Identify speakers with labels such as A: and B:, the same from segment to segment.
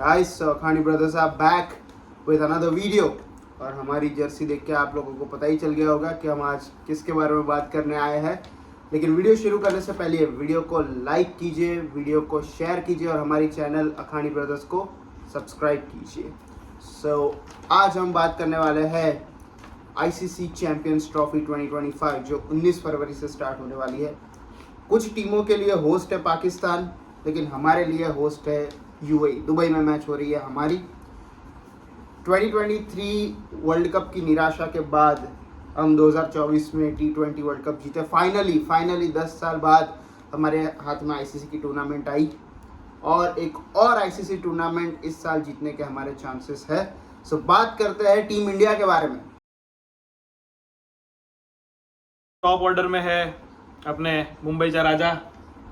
A: Guys, so Akhani brothers are back with another video और हमारी Jersey देख के आप लोगों को पता ही चल गया होगा कि हम आज किसके बारे में बात करने आए हैं। लेकिन वीडियो शुरू करने से पहले वीडियो को लाइक कीजिए, वीडियो को शेयर कीजिए और हमारी चैनल अखानी ब्रदर्स को सब्सक्राइब कीजिए। आज हम बात करने वाले हैं आईसीसी चैंपियंस ट्रॉफी 2025 जो 19 फरवरी से स्टार्ट होने वाली है। कुछ टीमों के लिए होस्ट है पाकिस्तान, लेकिन हमारे लिए होस्ट है यूएई। दुबई में मैच हो रही है हमारी। 2023 वर्ल्ड कप की निराशा के बाद हम 2024 में T20 वर्ल्ड कप जीते। फाइनली 10 साल बाद हमारे हाथ में आईसीसी की टूर्नामेंट आई और एक और आईसीसी टूर्नामेंट इस साल जीतने के हमारे चांसेस है। बात करते हैं टीम इंडिया के बारे में।
B: टॉप ऑर्डर में है अपने मुंबई का राजा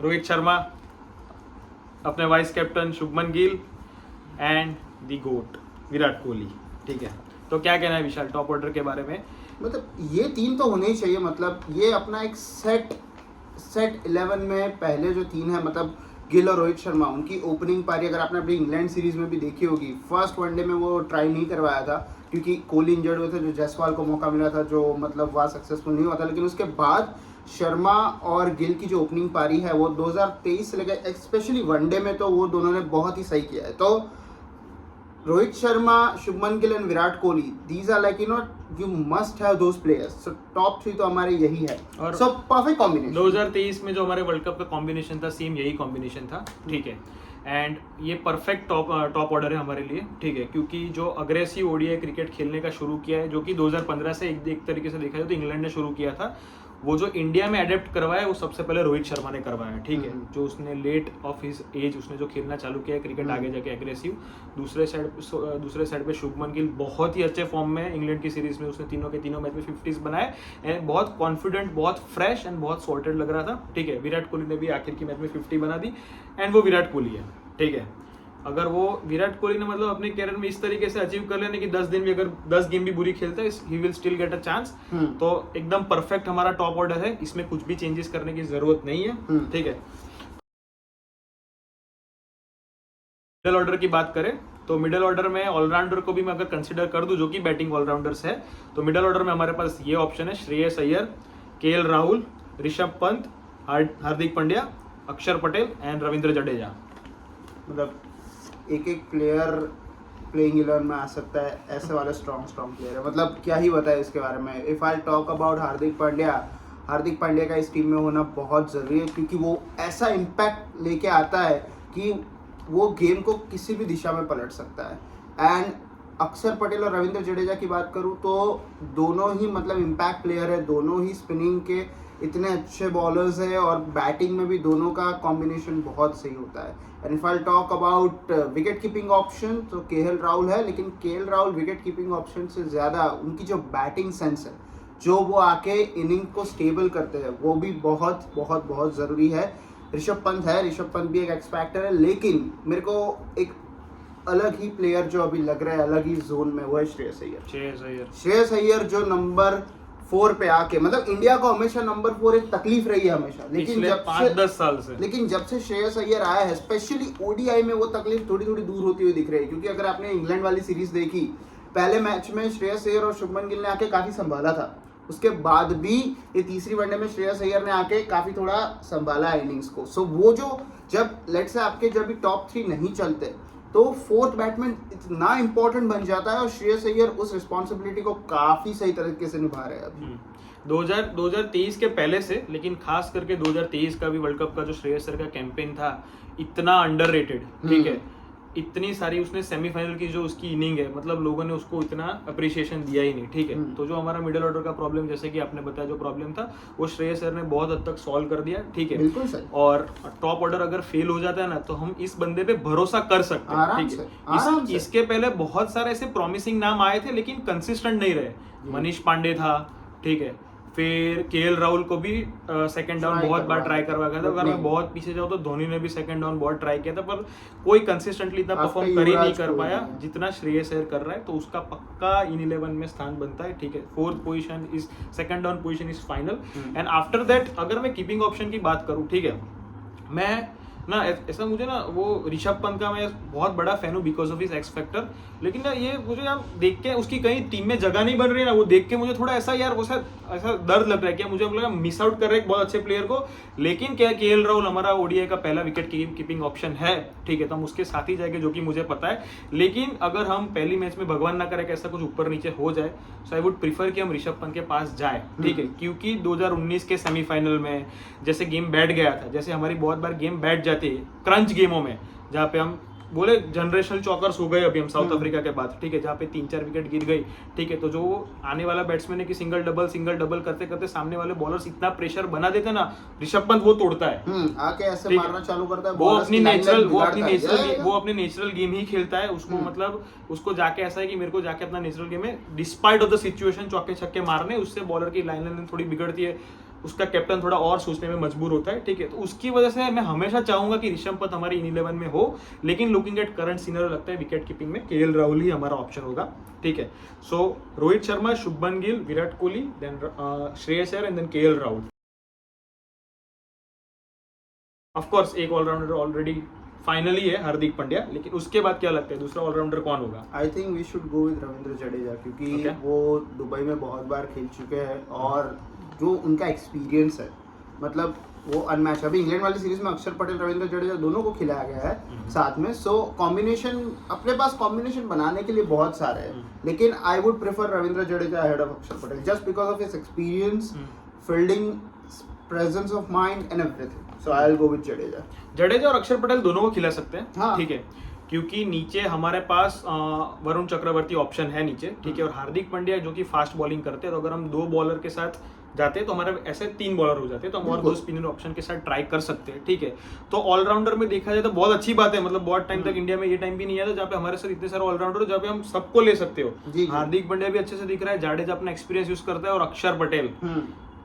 B: रोहित शर्मा, अपने vice captain Shubman Gill and the GOAT Virat Kohli. ठीक है, तो क्या कहना है विशाल टॉप ऑर्डर के बारे में?
A: मतलब ये तीन तो होने ही चाहिए। मतलब ये अपना एक सेट 11 में पहले जो तीन है, मतलब गिल और रोहित शर्मा, उनकी ओपनिंग पारी अगर आपने अपनी इंग्लैंड सीरीज में भी देखी होगी, फर्स्ट वनडे में वो ट्राई नहीं करवाया था क्योंकि कोहली इंजर्ड हुए थे, जो जायसवाल को मौका मिला था जो मतलब वहाँ सक्सेसफुल नहीं हुआ था। लेकिन उसके बाद शर्मा और गिल की जो ओपनिंग पारी है वो 2023 से लेकर स्पेशली वनडे में तो वो दोनों ने बहुत ही सही किया है। तो Rohit Sharma, Shubman Gill and Virat Kohli, these are like you must have those players. So top 3 तो हमारे यही है और सो परफेक्ट कॉम्बिनेशन।
B: 2023 में जो हमारे वर्ल्ड कप का कॉम्बिनेशन था, सेम यही कॉम्बिनेशन था। ठीक है, एंड ये परफेक्ट टॉप ऑर्डर है हमारे लिए। ठीक है, क्योंकि जो अग्रेसिव ओडीआई क्रिकेट खेलने का शुरू किया है, जो कि 2015 से एक तरीके से देखा जाए तो इंग्लैंड ने शुरू किया था, वो जो इंडिया में अडेप्ट करवाया वो सबसे पहले रोहित शर्मा ने करवाया। ठीक है, जो उसने लेट ऑफ हिज एज उसने जो खेलना चालू किया है क्रिकेट आगे जाके एग्रेसिव। दूसरे साइड पे शुभमन गिल बहुत ही अच्छे फॉर्म में इंग्लैंड की सीरीज में उसने तीनों मैच में 50s बनाए एंड बहुत कॉन्फिडेंट, बहुत फ्रेश एंड बहुत सॉर्टेड लग रहा था। ठीक है, विराट कोहली ने भी आखिर की मैच में 50 बना दी एंड वो विराट कोहली है। ठीक है, अगर वो विराट कोहली ने मतलब अपने कैरियर में इस तरीके से अचीव कर लेने कि 10 दिन भी अगर 10 गेम भी बुरी खेलता है, he will still get a chance. तो एकदम परफेक्ट हमारा टॉप ऑर्डर है, इसमें कुछ भी चेंजेस करने की जरूरत नहीं है। ठीक है, मिडल ऑर्डर की बात करें तो मिडल ऑर्डर में ऑलराउंडर को भी मैं अगर कंसीडर कर दूं जो कि बैटिंग ऑलराउंडर्स है, तो मिडल ऑर्डर में हमारे पास ये ऑप्शन है: श्रेयस अय्यर, केएल राहुल, ऋषभ पंत, हार्दिक पांड्या, अक्षर पटेल एंड रविंद्र जडेजा।
A: मतलब एक प्लेयर प्लेइंग 11 में आ सकता है, ऐसे वाले स्ट्रॉन्ग प्लेयर है। मतलब क्या ही बताए इसके बारे में। If I talk about Hardik Pandya का इस टीम में होना बहुत ज़रूरी है क्योंकि वो ऐसा इम्पैक्ट लेके आता है कि वो गेम को किसी भी दिशा में पलट सकता है। एंड अक्षर पटेल और रविंद्र जडेजा की बात करूँ तो दोनों ही मतलब इम्पैक्ट प्लेयर है, दोनों ही स्पिनिंग के इतने अच्छे बॉलर्स है और बैटिंग में भी दोनों का कॉम्बिनेशन बहुत सही होता है। And if I talk about wicket keeping option तो केएल राहुल है, लेकिन KL Rahul wicket keeping option से ज़्यादा उनकी जो बैटिंग सेंस है, जो वो आके इनिंग को स्टेबल करते हैं, वो भी बहुत बहुत बहुत ज़रूरी है। ऋषभ पंत भी एक एक्स फैक्टर है, लेकिन मेरे को एक अलग ही प्लेयर जो अभी लग रहा है अलग ही जोन में, वो है श्रेयस अय्यर जो नंबर 4 पे आके, मतलब इंडिया को हमेशा नंबर 4 एक तकलीफ रही है हमेशा, लेकिन जब
B: 5-10 साल से,
A: लेकिन जब से श्रेयस अय्यर आया है स्पेशली ओडीआई में, वो तकलीफ थोड़ी दूर होती हुई दिख रही है। क्योंकि अगर आपने इंग्लैंड वाली सीरीज देखी, पहले मैच में श्रेयस अय्यर और शुभमन गिल ने आके काफी संभाला था, उसके बाद भी ये तीसरी वनडे में श्रेयस अय्यर ने आके काफी थोड़ा संभाला इनिंग्स को। सो वो जो जब लेट्स से आपके जब भी टॉप 3 नहीं चलते तो फोर्थ बैट्समैन इतना इंपॉर्टेंट बन जाता है और श्रेयस अय्यर उस रिस्पॉन्सिबिलिटी को काफी सही तरीके से निभा रहे हैं अभी।
B: 2023 के पहले से, लेकिन खास करके 2023 का भी वर्ल्ड कप का जो श्रेयस अय्यर का कैंपेन था, इतना अंडररेटेड। ठीक है, इतनी सारी उसने सेमीफाइनल की जो उसकी इनिंग है, मतलब लोगों ने उसको इतना अप्रिशिएशन दिया ही नहीं। ठीक है, तो जो हमारा मिडिल ऑर्डर का प्रॉब्लम, जैसे कि आपने बताया जो प्रॉब्लम था, वो श्रेयस अय्यर ने बहुत हद तक सॉल्व कर दिया। ठीक है,
A: बिल्कुल सही।
B: और टॉप ऑर्डर अगर फेल हो जाता है ना, तो हम इस बंदे पे भरोसा कर सकते हैं। ठीक है, इसके पहले बहुत सारे ऐसे प्रॉमिसिंग नाम आए थे लेकिन कंसिस्टेंट नहीं रहे। मनीष पांडे था, ठीक है, फिर केएल राहुल को भी सेकंड डाउन बहुत बार ट्राई करवाया गया था। अगर मैं बहुत पीछे जाऊँ तो धोनी ने भी सेकंड डाउन बहुत ट्राई किया था, पर कोई कंसिस्टेंटली इतना परफॉर्म कर ही नहीं कर पाया जितना श्रेयस अय्यर कर रहा है। तो उसका पक्का इन 11 में स्थान बनता है। ठीक है, 4th position is, second down position is final. And after that अगर मैं कीपिंग ऑप्शन की बात करूँ, ठीक है, मैं ना ऐसा मुझे ना वो ऋषभ पंत का मैं बहुत बड़ा फैन हूँ because of his ex factor, लेकिन ना ये मुझे यार देख के उसकी कहीं टीम में जगह नहीं बन रही है ना, वो देख के मुझे थोड़ा ऐसा यार वो ऐसा दर्द लग रहा है कि मुझे लगा मिस आउट कर रहे हैं एक बहुत अच्छे प्लेयर को। लेकिन क्या केएल राहुल हमारा ओडीआई का पहला विकेट कीपिंग ऑप्शन है, ठीक है, तो हम उसके साथ ही जाएंगे जो कि मुझे पता है। लेकिन अगर हम पहली मैच में भगवान ना करे कि ऐसा कुछ ऊपर नीचे हो जाए, सो आई वुड प्रीफर कि हम ऋषभ पंत के पास जाए, ठीक है, क्योंकि 2019 के सेमीफाइनल में जैसे गेम बैठ गया था, जैसे हमारी बहुत बार गेम बैठ जाती है क्रंच गेमों में, जहाँ पे हम बोले जनरेशनल चौकर्स हो गए अभी हम साउथ अफ्रीका के बाद, ठीक है, जहाँ पे 3-4 विकेट गिर गई, ठीक है, तो जो आने वाला बैट्समैन है कि सिंगल डबल करते करते सामने वाले बॉलर्स इतना प्रेशर बना देते ना, ऋषभ पंत वो तोड़ता है,
A: आके ऐसे मारना चालू करता है,
B: वो अपनी नेचुरल गेम ही खेलता है। उसको मतलब उसको जाके ऐसा है कि मेरे को जाके अपना नेचुरल गेम में डिस्पाइट ऑफ द सिचुएशन चौके छक्के मारने, उससे बॉलर की लाइन थोड़ी बिगड़ती है, उसका कैप्टन थोड़ा और सोचने में मजबूर होता है, ठीक है, तो उसकी वजह से मैं हमेशा चाहूंगा कि ऋषभ पंत हमारी इन 11 में हो। लेकिन लुकिंग एट करंट सीनरी लगता है विकेट कीपिंग में केएल राहुल ही हमारा ऑप्शन होगा, ठीक है। So Rohit Sharma, Shubman Gill, Virat Kohli, then Shreyas Iyer and then KL Rahul. Of course एक ऑलराउंडर ऑलरेडी फाइनली है हार्दिक पांड्या, लेकिन उसके बाद क्या लगता है दूसरा ऑलराउंडर कौन होगा?
A: I think we should go with Ravindra Jadeja, क्योंकि वो दुबई में बहुत बार खेल चुके हैं और जो उनका एक्सपीरियंस है, मतलब वो अनमैच। अभी इंग्लैंड वाली सीरीज में अक्षर पटेल, रविंद्र जडेजा दोनों को खिलाया गया है साथ में, सो कॉम्बिनेशन अपने पास कॉम्बिनेशन बनाने के लिए बहुत सारे हैं, लेकिन I would prefer Ravindra Jadeja ahead of Axar Patel just because of his experience, fielding, presence of mind and everything. So I will go with Jadeja.
B: Jadeja और अक्षर पटेल दोनों को खिला सकते हैं,
A: हाँ।
B: ठीक है, क्योंकि नीचे हमारे पास वरुण चक्रवर्ती ऑप्शन है नीचे, ठीक है, और हार्दिक पांड्या जो कि फास्ट बॉलिंग करते हैं, तो अगर हम 2 बॉलर के साथ जाते हैं तो हमारे ऐसे 3 बॉलर हो जाते हैं, तो हम और 2 स्पिनर ऑप्शन के साथ ट्राई कर सकते हैं, ठीक है। तो ऑलराउंडर में देखा जाए तो बहुत अच्छी बात है, मतलब बहुत टाइम तक इंडिया में ये टाइम भी नहीं आया था जहाँ पे हमारे साथ इतने सारे ऑलराउंडर जहाँ पे हम सबको ले सकते हो। हार्दिक पांड्या भी अच्छे से दिख रहा है, जाडेजा अपना एक्सपीरियंस यूज करता है, और अक्षर पटेल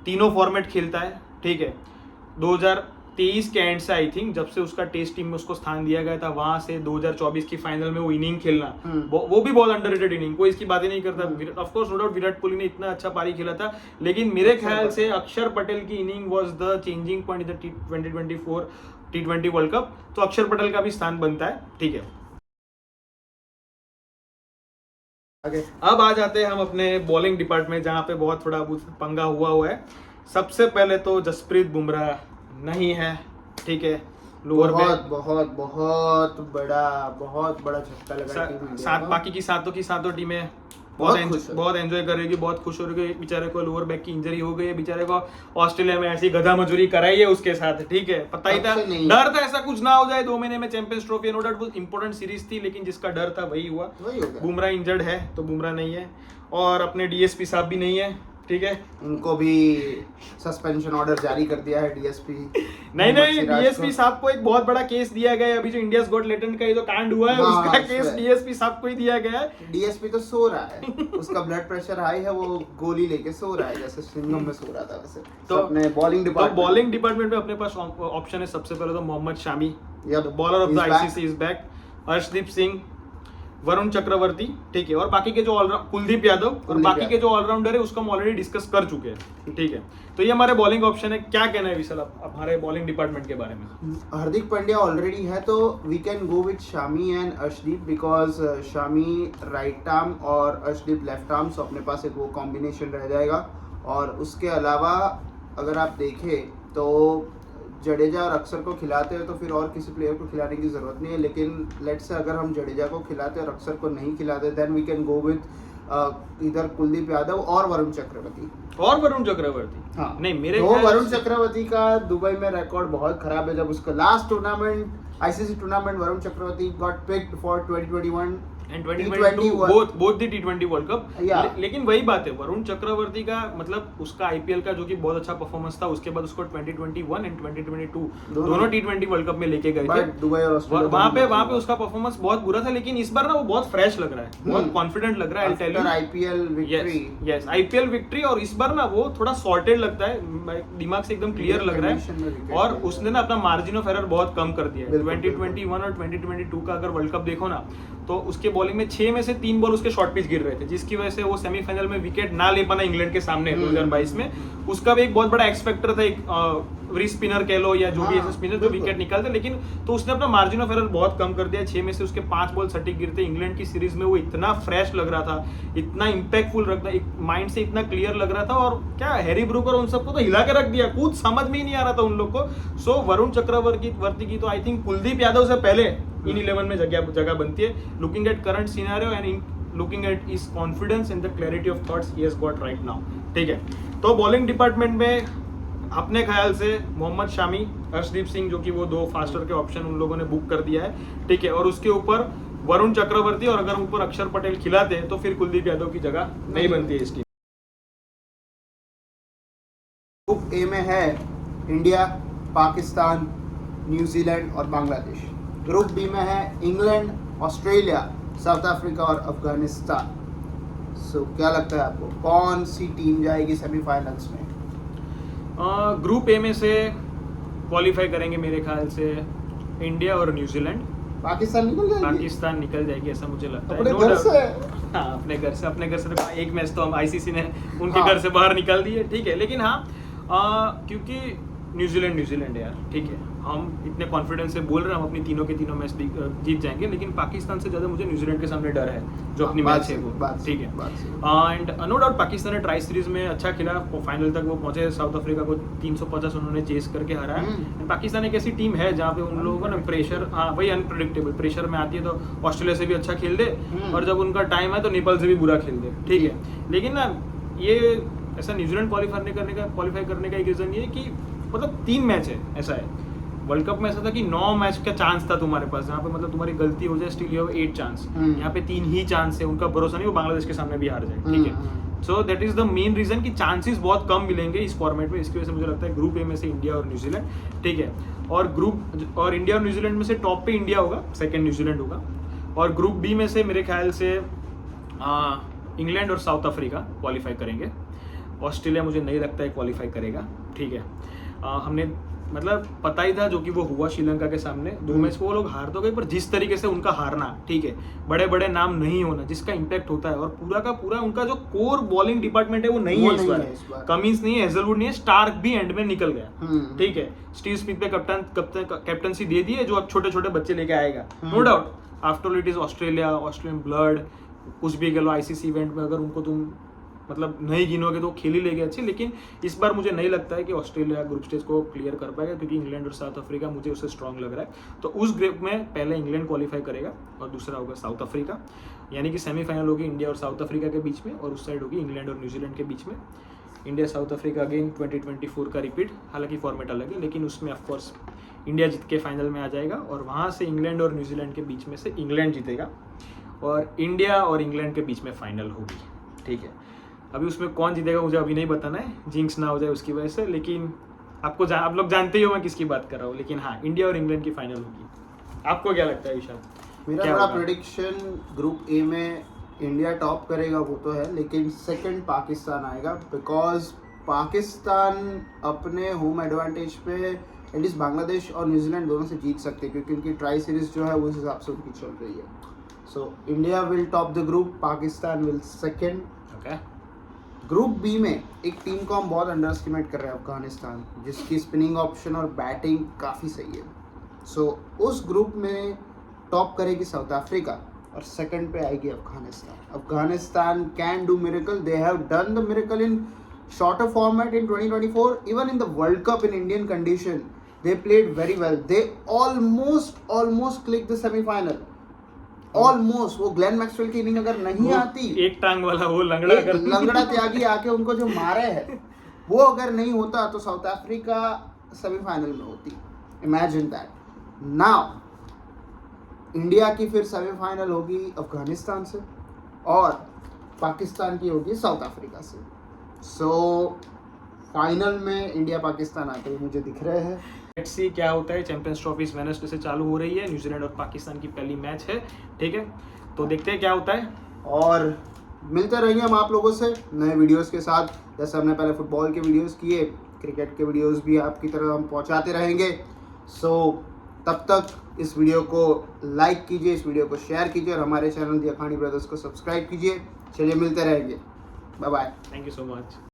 B: तीनों फॉर्मेट खेलता है, ठीक है। 2023 के एंड से आई थिंक जब से उसका टेस्ट टीम में उसको स्थान दिया गया था, वहां से 2024 की फाइनल में वो इनिंग खेलना, वो भी बहुत अंडररेटेड इनिंग, कोई इसकी बात ही नहीं करता। Of course no doubt Virat Kohli ने इतना अच्छा पारी खेला था, लेकिन मेरे ख्याल से अक्षर पटेल की inning was the changing point in the 2024 T20 world cup, तो अक्षर पटेल का भी स्थान बनता है, ठीक है। अब आ जाते हैं हम अपने बॉलिंग डिपार्टमेंट, जहां पे बहुत थोड़ा पंगा हुआ है। सबसे पहले तो जसप्रीत बुमराह नहीं है, ठीक है, लोअर
A: बहुत बड़ा झटका लगा टीम इंडिया को।
B: बाकी की सातों टीमें बहुत एंजॉय करेगी, बहुत खुश हो रही है। बेचारे को लोअर बैक की इंजरी हो गई है, बेचारे को ऑस्ट्रेलिया में ऐसी गधा मजूरी कराई है उसके साथ, ठीक है, पता ही था, डर था ऐसा कुछ ना हो जाए 2 महीने में चैंपियंस ट्रॉफी, नो डाउट वो इंपॉर्टेंट सीरीज थी, लेकिन जिसका डर था वही हुआ। बुमराह इंजर्ड है तो बुमराह नहीं है, और अपने डीएसपी साहब भी नहीं है, ठीक है,
A: इनको भी सस्पेंशन ऑर्डर जारी कर दिया है डीएसपी।
B: नहीं डीएसपी साहब को एक बहुत बड़ा केस दिया गया है, अभी जो इंडियाज गॉट टैलेंट का ये जो कांड हुआ है उसका केस डीएसपी साहब को ही दिया गया है।
A: डीएसपी तो सो रहा है, उसका ब्लड प्रेशर हाई है, वो गोली लेके सो रहा है जैसे सिंघम में सो रहा था वैसे। तो अपने बॉलिंग
B: डिपार्टमेंट में अपने पास ऑप्शन है सबसे पहले तो Mohammed Shami, bowler of the ICC is back, Arshdeep Singh, Varun Chakravarthy, ठीक है, और बाकी के जो कुलदीप यादव और बाकी के जो ऑलराउंडर है उसको हम ऑलरेडी डिस्कस कर चुके हैं, ठीक है। तो ये हमारे बॉलिंग ऑप्शन है। क्या कहना है विशाल आप हमारे बॉलिंग डिपार्टमेंट के बारे में?
A: हार्दिक पांड्या ऑलरेडी है तो we can go with Shami and Arshdeep, because Shami right arm और अर्शदीप लेफ्ट आर्म, सो अपने पास एक वो कॉम्बिनेशन रह जाएगा। और उसके अलावा अगर आप देखें तो जडेजा और अक्षर को खिलाते हैं तो फिर और किसी प्लेयर को खिलाने की जरूरत नहीं है, लेकिन लेट्स से अगर हम जडेजा को खिलाते और अक्षर को नहीं खिलाते, then we can go with इधर कुलदीप यादव और वरुण चक्रवर्ती।
B: हाँ, नहीं मेरे
A: वरुण चक्रवर्ती का दुबई में रिकॉर्ड बहुत खराब है। जब उसका last tournament ICC tournament Varun Chakravarthy got picked for 2021
B: and 2022 both the T20 world cup. लेकिन वही बात है, वरुण चक्रवर्ती का मतलब उसका आईपीएल का जो कि बहुत अच्छा परफॉर्मेंस था, उसके बाद उसको 2021 एंड 2022 दोनों T20 वर्ल्ड कप में लेके गए थे।
A: दुबई और
B: वहां पे उसका परफॉर्मेंस बहुत बुरा था, लेकिन इस बार ना वो बहुत फ्रेश लग रहा है, बहुत कॉन्फिडेंट लग रहा है।
A: आईपीएल
B: विक्ट्री और इस बार ना वो थोड़ा सॉर्टेड लगता है, दिमाग से एकदम क्लियर लग रहा है, और उसने ना अपना मार्जिन ऑफ एरर बहुत कम कर दिया है। 2021 और 2022 का अगर वर्ल्ड कप देखो ना तो उसके बॉलिंग में 6 में से 3 बॉल उसके शॉर्ट पिच गिर रहे थे, जिसकी वजह से वो सेमीफाइनल में विकेट ना ले पाना इंग्लैंड के सामने 2022 में। उसका भी एक बहुत बड़ा एक्स फैक्टर था, एक रिस्ट स्पिनर कह लो या जो भी ऐसे स्पिनर जो विकेट निकालते, लेकिन तो उसने अपना मार्जिन ऑफ एरर बहुत कम कर दिया। 6 में से उसके 5 बॉल सटीक गिरते। इंग्लैंड की सीरीज में वो इतना फ्रेश लग रहा था, इतना इम्पैक्टफुल रखता, एक माइंड से इतना क्लियर लग रहा था। और क्या हैरी ब्रूक और उन सबको तो हिला के रख दिया, कुछ समझ में ही नहीं आ रहा था उन लोग को। सो वरुण चक्रवर्ती की तो आई थिंक कुलदीप यादव से पहले इन 11 में जगह बनती है, looking at current scenario and looking at his confidence and the clarity of thoughts he has got right now. ठीक है, तो बॉलिंग डिपार्टमेंट में अपने ख्याल से मोहम्मद शामी, अर्शदीप सिंह, जो कि वो 2 फास्टर के ऑप्शन उन लोगों ने बुक कर दिया है। ठीक है, और उसके ऊपर वरुण चक्रवर्ती, और अगर ऊपर अक्षर पटेल खिलाते तो फिर कुलदीप यादव की जगह नहीं बनती है इस टीम।
A: ग्रुप ए में है इंडिया, पाकिस्तान, न्यूजीलैंड और बांग्लादेश। ग्रुप बी में है इंग्लैंड, ऑस्ट्रेलिया, साउथ अफ्रीका और अफगानिस्तान। सो क्या लगता है आपको, कौन सी टीम जाएगी सेमीफाइनल्स में?
B: ग्रुप ए में से क्वालिफाई करेंगे मेरे ख्याल से इंडिया और न्यूजीलैंड।
A: पाकिस्तान निकल जाएगी?
B: पाकिस्तान निकल जाएगी ऐसा मुझे लगता है।
A: अपने
B: No
A: घर
B: doubt।
A: से?
B: हाँ, अपने घर से तो एक मैच तो हम आईसीसी ने उनके घर से बाहर निकाल दिए। ठीक है, लेकिन हाँ क्योंकि न्यूजीलैंड है यार। ठीक है, हम इतने कॉन्फिडेंस से बोल रहे हैं हम अपनी तीनों के तीनों मैच जीत जाएंगे, लेकिन पाकिस्तान से ज़्यादा मुझे न्यूजीलैंड के सामने डर है, जो अपनी मैच है वो। ठीक है, एंड नो डाउट पाकिस्तान ने ट्राई सीरीज में अच्छा खेला, फाइनल तक वो पहुंचे, साउथ अफ्रीका को 350 उन्होंने चेस करके हराया। पाकिस्तान एक ऐसी टीम है जहाँ पे उन लोगों का ना प्रेशर, हाँ भाई, अनप्रेडिक्टेबल प्रेशर में आती है, तो ऑस्ट्रेलिया से भी अच्छा खेल दे और जब उनका टाइम है तो नेपाल से भी बुरा खेल दे। ठीक है, लेकिन ना ये ऐसा न्यूजीलैंड क्वालिफाई करने का एक रीज़न ये है कि मतलब 3 मैच है, ऐसा है। वर्ल्ड कप में ऐसा था कि 9 मैच का चांस था तुम्हारे पास, जहाँ पे मतलब तुम्हारी गलती हो जाए स्टिल यू हैव 8 चांस। यहाँ पे 3 ही चांस है, उनका भरोसा नहीं वो बांग्लादेश के सामने भी हार जाए। ठीक है, so that is the main reason कि चांसेस बहुत कम मिलेंगे इस फॉर्मेट में। इसकी वजह से मुझे लगता है ग्रुप ए में से इंडिया और न्यूजीलैंड। ठीक है, और इंडिया और न्यूजीलैंड में से टॉप पे इंडिया होगा, सेकेंड न्यूजीलैंड होगा। और ग्रुप बी में से मेरे ख्याल से इंग्लैंड और साउथ अफ्रीका क्वालिफाई करेंगे। ऑस्ट्रेलिया मुझे नहीं लगता है क्वालिफाई करेगा। ठीक है, हमने मतलब पता ही था जो कि वो हुआ श्रीलंका के सामने 2 मैच वो लोग हार तो गए, पर जिस तरीके से उनका हारना, ठीक है, बड़े बड़े नाम नहीं होना, जिसका इम्पैक्ट होता है, और पूरा का पूरा उनका जो कोर बॉलिंग डिपार्टमेंट है वो नहीं है इस बार। कमिंस नहीं है, हेजलवुड नहीं है, स्टार्क भी एंड में निकल गया। ठीक है, स्टीव स्मिथ पे कैप्टनसी दे दी है, जो अब छोटे छोटे बच्चे लेके आएगा, no doubt. After all it is Australian blood, कुछ भी कह लो, आईसीसी इवेंट में अगर उनको तुम मतलब नहीं गिनोगे तो खेल ही लेंगे अच्छी, लेकिन इस बार मुझे नहीं लगता है कि ऑस्ट्रेलिया ग्रुप स्टेज को क्लियर कर पाएगा, क्योंकि इंग्लैंड और साउथ अफ्रीका मुझे उससे स्ट्रांग लग रहा है। तो उस ग्रुप में पहले इंग्लैंड क्वालिफाई करेगा और दूसरा होगा साउथ अफ्रीका, यानी कि सेमीफाइनल होगी इंडिया और साउथ अफ्रीका के बीच में, और उस साइड होगी इंग्लैंड और न्यूजीलैंड के बीच में। इंडिया साउथ अफ्रीका अगेन 2024 का रिपीट, हालांकि फॉर्मेट अलग है, लेकिन उसमें ऑफकोर्स इंडिया जीत के फाइनल में आ जाएगा, और वहाँ से इंग्लैंड और न्यूजीलैंड के बीच में से इंग्लैंड जीतेगा, और इंडिया और इंग्लैंड के बीच में फाइनल होगी। ठीक है, अभी उसमें कौन जीतेगा मुझे अभी नहीं बताना है, जिंक्स ना हो जाए उसकी वजह से, लेकिन आप लोग जानते ही हो मैं किसकी बात कर रहा हूँ। लेकिन हाँ, इंडिया और इंग्लैंड की फाइनल होगी। आपको क्या लगता है विशाल?
A: मेरा बड़ा प्रेडिक्शन ग्रुप ए में इंडिया टॉप करेगा वो तो है, लेकिन सेकंड पाकिस्तान आएगा, बिकॉज पाकिस्तान अपने होम एडवांटेज पे एटलीस्ट बांग्लादेश और न्यूजीलैंड दोनों से जीत सकते हैं, क्योंकि उनकी ट्राई सीरीज जो है उस हिसाब से उनकी चल रही है। So India will top the group, Pakistan will second.
B: Okay,
A: group B में एक टीम को हम बहुत अंडर एस्टिमेट कर रहे हैं, अफगानिस्तान, जिसकी स्पिनिंग ऑप्शन और बैटिंग काफ़ी सही है। सो उस ग्रुप में टॉप करेगी साउथ अफ्रीका और सेकंड पे आएगी Afghanistan. Afghanistan can do miracle, they have done the miracle in shorter format in 2024, even in the world cup in Indian condition they played very well, they almost clicked the semi-final, almost। वो Glenn Maxwell की inning अगर नहीं आती,
B: एक टांग वाला वो लंगड़ा
A: त्यागी आके उनको जो मारे है, वो अगर नहीं होता तो साउथ अफ्रीका सेमीफाइनल में होती। Imagine that. नाउ इंडिया की फिर सेमीफाइनल होगी अफगानिस्तान से, और पाकिस्तान की होगी साउथ अफ्रीका से। सो फाइनल में इंडिया पाकिस्तान आते हुए मुझे दिख रहे हैं।
B: लेट्स सी क्या होता है। चैंपियंस ट्रॉफी इस वेडनेसडे से चालू हो रही है, न्यूजीलैंड और पाकिस्तान की पहली मैच है। ठीक है, तो देखते हैं क्या होता है, और
A: मिलते रहेंगे हम आप लोगों से नए वीडियोस के साथ। जैसे हमने पहले फुटबॉल के वीडियोस किए, क्रिकेट के वीडियोस भी आपकी तरह हम पहुंचाते रहेंगे। सो तब तक इस वीडियो को लाइक कीजिए, इस वीडियो को शेयर कीजिए और हमारे चैनल दी अखानी ब्रदर्स को सब्सक्राइब कीजिए। चलिए मिलते रहेंगे, bye bye.
B: Thank you so much.